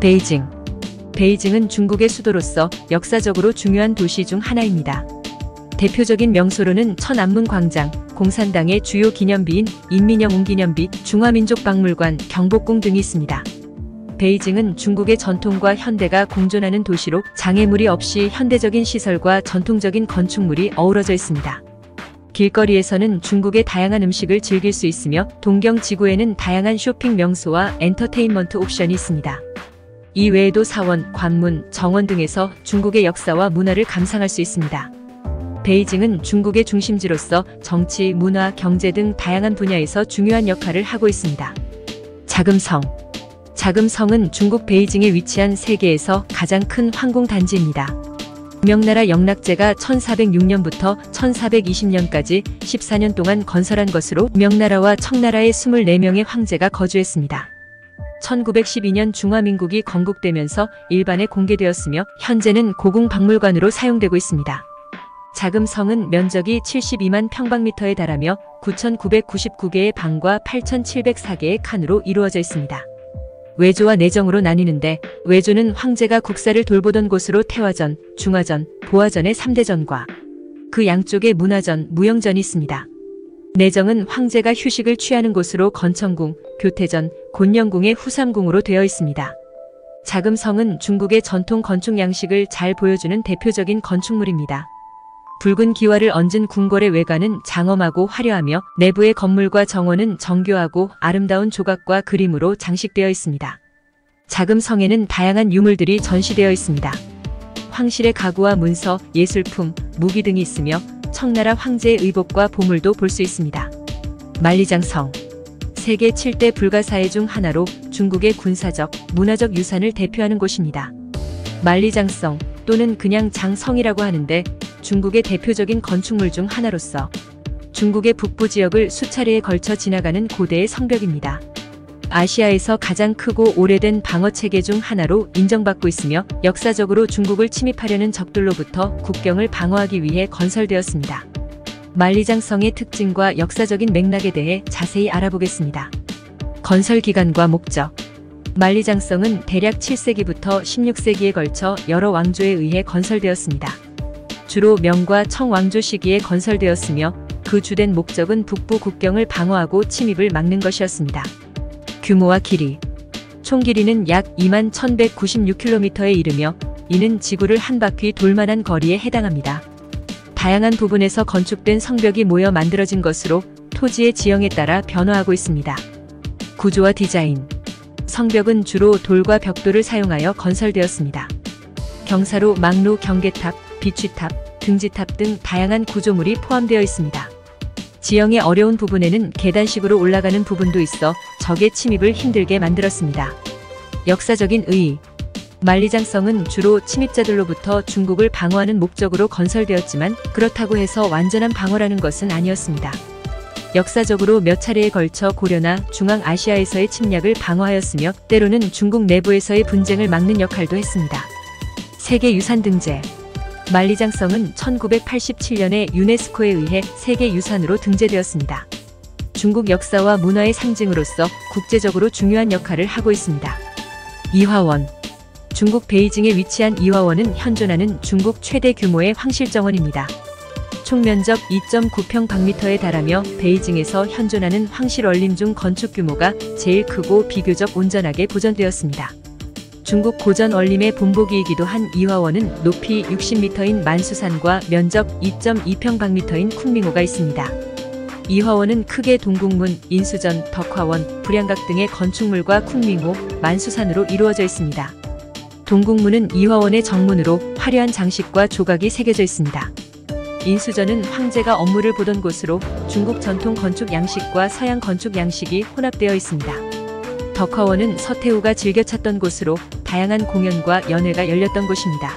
베이징. 베이징은 중국의 수도로서 역사적으로 중요한 도시 중 하나입니다. 대표적인 명소로는 천안문 광장, 공산당의 주요 기념비인 인민영웅기념비, 중화민족박물관, 경복궁 등이 있습니다. 베이징은 중국의 전통과 현대가 공존하는 도시로 장애물이 없이 현대적인 시설과 전통적인 건축물이 어우러져 있습니다. 길거리에서는 중국의 다양한 음식을 즐길 수 있으며 동경 지구에는 다양한 쇼핑 명소와 엔터테인먼트 옵션이 있습니다. 이 외에도 사원, 관문, 정원 등에서 중국의 역사와 문화를 감상할 수 있습니다. 베이징은 중국의 중심지로서 정치, 문화, 경제 등 다양한 분야에서 중요한 역할을 하고 있습니다. 자금성. 자금성은 중국 베이징에 위치한 세계에서 가장 큰 황궁단지입니다. 명나라 영락제가 1406년부터 1420년까지 14년 동안 건설한 것으로 명나라와 청나라의 24명의 황제가 거주했습니다. 1912년 중화민국이 건국되면서 일반에 공개되었으며 현재는 고궁박물관으로 사용되고 있습니다. 자금성은 면적이 72만 평방미터에 달하며 9,999개의 방과 8,704개의 칸으로 이루어져 있습니다. 외조와 내정으로 나뉘는데 외조는 황제가 국사를 돌보던 곳으로 태화전, 중화전, 보화전의 3대전과 그 양쪽에 문화전, 무영전이 있습니다. 내정은 황제가 휴식을 취하는 곳으로 건청궁, 교태전, 곤영궁의 후삼궁으로 되어 있습니다. 자금성은 중국의 전통 건축 양식을 잘 보여주는 대표적인 건축물입니다. 붉은 기와를 얹은 궁궐의 외관은 장엄하고 화려하며 내부의 건물과 정원은 정교하고 아름다운 조각과 그림으로 장식되어 있습니다. 자금성에는 다양한 유물들이 전시되어 있습니다. 황실의 가구와 문서, 예술품, 무기 등이 있으며 청나라 황제의 의복과 보물도 볼 수 있습니다. 만리장성. 세계 7대 불가사의 중 하나로 중국의 군사적, 문화적 유산을 대표하는 곳입니다. 만리장성 또는 그냥 장성이라고 하는데 중국의 대표적인 건축물 중 하나로서 중국의 북부 지역을 수차례에 걸쳐 지나가는 고대의 성벽입니다. 아시아에서 가장 크고 오래된 방어체계 중 하나로 인정받고 있으며 역사적으로 중국을 침입하려는 적들로부터 국경을 방어하기 위해 건설되었습니다. 만리장성의 특징과 역사적인 맥락에 대해 자세히 알아보겠습니다. 건설 기간과 목적. 만리장성은 대략 7세기부터 16세기에 걸쳐 여러 왕조에 의해 건설되었습니다. 주로 명과 청 왕조 시기에 건설되었으며 그 주된 목적은 북부 국경을 방어하고 침입을 막는 것이었습니다. 규모와 길이. 총 길이는 약 21,196km에 이르며 이는 지구를 한 바퀴 돌 만한 거리에 해당합니다. 다양한 부분에서 건축된 성벽이 모여 만들어진 것으로 토지의 지형에 따라 변화하고 있습니다. 구조와 디자인. 성벽은 주로 돌과 벽돌을 사용하여 건설되었습니다. 경사로 망루, 경계탑, 비취탑, 등지탑 등 다양한 구조물이 포함되어 있습니다. 지형의 어려운 부분에는 계단식으로 올라가는 부분도 있어 적의 침입을 힘들게 만들었습니다. 역사적인 의의. 만리장성은 주로 침입자들로부터 중국을 방어하는 목적으로 건설되었지만 그렇다고 해서 완전한 방어라는 것은 아니었습니다. 역사적으로 몇 차례에 걸쳐 고려나 중앙아시아에서의 침략을 방어하였으며 때로는 중국 내부에서의 분쟁을 막는 역할도 했습니다. 세계유산 등재. 만리장성은 1987년에 유네스코에 의해 세계유산으로 등재되었습니다. 중국 역사와 문화의 상징으로서 국제적으로 중요한 역할을 하고 있습니다. 이화원. 중국 베이징에 위치한 이화원은 현존하는 중국 최대 규모의 황실정원입니다. 총 면적 2.9평방미터에 달하며 베이징에서 현존하는 황실 원림 중 건축 규모가 제일 크고 비교적 온전하게 보존되었습니다. 중국 고전 원림의 본보기이기도 한 이화원은 높이 60m인 만수산과 면적 2.2평방미터인 쿤밍호가 있습니다. 이화원은 크게 동국문, 인수전, 덕화원, 불양각 등의 건축물과 쿤밍호, 만수산으로 이루어져 있습니다. 동국문은 이화원의 정문으로 화려한 장식과 조각이 새겨져 있습니다. 인수전은 황제가 업무를 보던 곳으로 중국 전통 건축 양식과 서양 건축 양식이 혼합되어 있습니다. 덕화원은 서태후가 즐겨 찾던 곳으로 다양한 공연과 연회가 열렸던 곳입니다.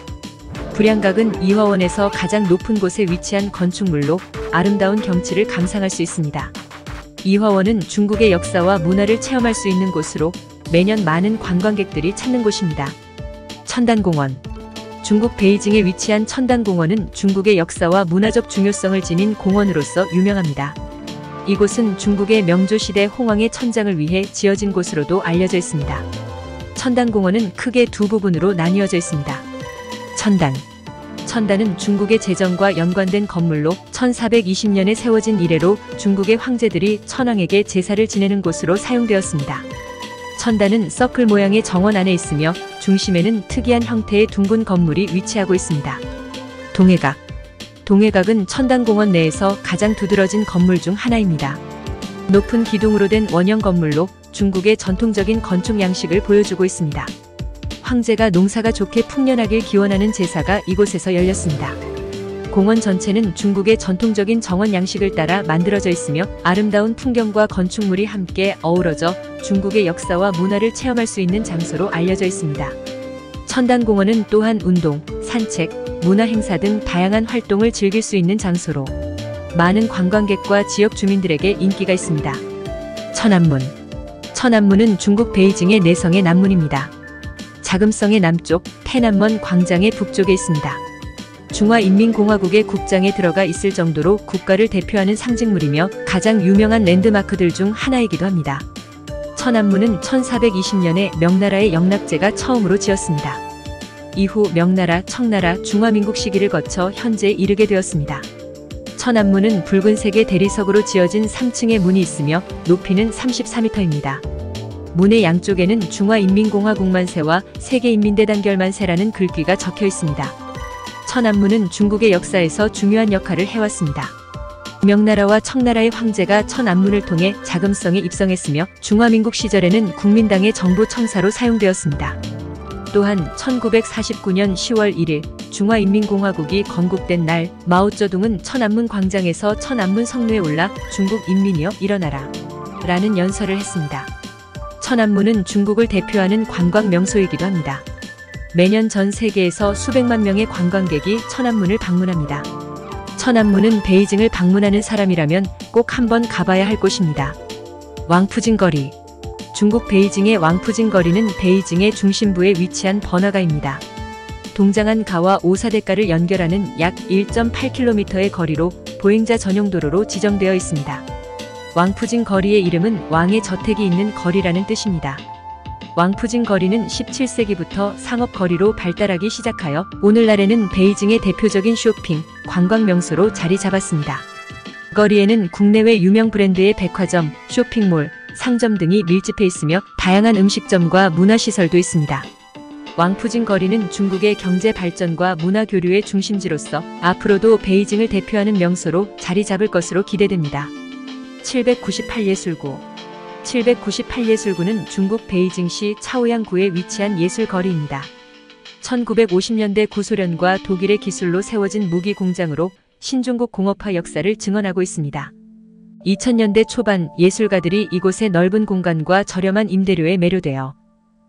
불양각은 이화원에서 가장 높은 곳에 위치한 건축물로 아름다운 경치를 감상할 수 있습니다. 이화원은 중국의 역사와 문화를 체험할 수 있는 곳으로 매년 많은 관광객들이 찾는 곳입니다. 천단공원. 중국 베이징에 위치한 천단공원은 중국의 역사와 문화적 중요성을 지닌 공원으로서 유명합니다. 이곳은 중국의 명조시대 홍왕의 천장을 위해 지어진 곳으로도 알려져 있습니다. 천단공원은 크게 두 부분으로 나뉘어져 있습니다. 천단. 천단은 중국의 제정과 연관된 건물로 1420년에 세워진 이래로 중국의 황제들이 천황에게 제사를 지내는 곳으로 사용되었습니다. 천단은 서클 모양의 정원 안에 있으며 중심에는 특이한 형태의 둥근 건물이 위치하고 있습니다. 동해각. 동해각은 천단공원 내에서 가장 두드러진 건물 중 하나입니다. 높은 기둥으로 된 원형 건물로 중국의 전통적인 건축 양식을 보여주고 있습니다. 황제가 농사가 좋게 풍년하길 기원하는 제사가 이곳에서 열렸습니다. 공원 전체는 중국의 전통적인 정원 양식을 따라 만들어져 있으며 아름다운 풍경과 건축물이 함께 어우러져 중국의 역사와 문화를 체험할 수 있는 장소로 알려져 있습니다. 천단공원은 또한 운동, 산책, 문화 행사 등 다양한 활동을 즐길 수 있는 장소로 많은 관광객과 지역 주민들에게 인기가 있습니다. 천안문. 천안문은 중국 베이징의 내성의 남문입니다. 자금성의 남쪽, 태난먼 광장의 북쪽에 있습니다. 중화인민공화국의 국장에 들어가 있을 정도로 국가를 대표하는 상징물이며 가장 유명한 랜드마크들 중 하나이기도 합니다. 천안문은 1420년에 명나라의 영락제가 처음으로 지었습니다. 이후 명나라, 청나라, 중화민국 시기를 거쳐 현재에 이르게 되었습니다. 천안문은 붉은색의 대리석으로 지어진 3층의 문이 있으며 높이는 34m입니다. 문의 양쪽에는 중화인민공화국 만세와 세계인민대단결만세라는 글귀가 적혀 있습니다. 천안문은 중국의 역사에서 중요한 역할을 해왔습니다. 명나라와 청나라의 황제가 천안문을 통해 자금성에 입성했으며 중화민국 시절에는 국민당의 정보청사로 사용되었습니다. 또한 1949년 10월 1일 중화인민공화국이 건국된 날 마오쩌둥은 천안문 광장에서 천안문 성루에 올라 중국 인민이여 일어나라 라는 연설을 했습니다. 천안문은 중국을 대표하는 관광 명소이기도 합니다. 매년 전 세계에서 수백만 명의 관광객이 천안문을 방문합니다. 천안문은 베이징을 방문하는 사람이라면 꼭 한번 가봐야 할 곳입니다. 왕푸진 거리. 중국 베이징의 왕푸진 거리는 베이징의 중심부에 위치한 번화가입니다. 동장안 가와 오사대가를 연결하는 약 1.8km의 거리로 보행자 전용 도로로 지정되어 있습니다. 왕푸진 거리의 이름은 왕의 저택이 있는 거리라는 뜻입니다. 왕푸진 거리는 17세기부터 상업거리로 발달하기 시작하여 오늘날에는 베이징의 대표적인 쇼핑, 관광 명소로 자리 잡았습니다. 거리에는 국내외 유명 브랜드의 백화점, 쇼핑몰, 상점 등이 밀집해 있으며 다양한 음식점과 문화시설도 있습니다. 왕푸진 거리는 중국의 경제 발전과 문화 교류의 중심지로서 앞으로도 베이징을 대표하는 명소로 자리 잡을 것으로 기대됩니다. 798예술구. 798예술구는 중국 베이징시 차오양구에 위치한 예술거리입니다. 1950년대 구소련과 독일의 기술로 세워진 무기 공장으로 신중국 공업화 역사를 증언하고 있습니다. 2000년대 초반 예술가들이 이곳의 넓은 공간과 저렴한 임대료에 매료되어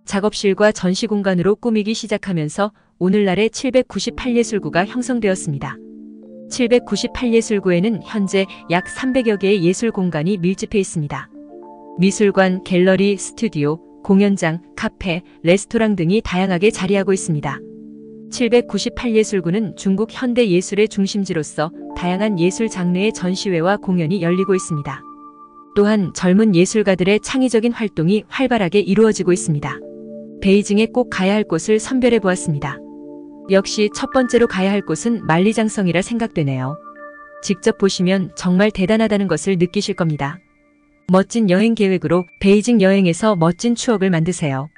작업실과 전시 공간으로 꾸미기 시작하면서 오늘날의 798예술구가 형성되었습니다. 798예술구에는 현재 약 300여 개의 예술 공간이 밀집해 있습니다. 미술관, 갤러리, 스튜디오, 공연장, 카페, 레스토랑 등이 다양하게 자리하고 있습니다. 798예술구는 중국 현대 예술의 중심지로서 다양한 예술 장르의 전시회와 공연이 열리고 있습니다. 또한 젊은 예술가들의 창의적인 활동이 활발하게 이루어지고 있습니다. 베이징에 꼭 가야 할 곳을 선별해 보았습니다. 역시 첫 번째로 가야 할 곳은 만리장성이라 생각되네요. 직접 보시면 정말 대단하다는 것을 느끼실 겁니다. 멋진 여행 계획으로 베이징 여행에서 멋진 추억을 만드세요.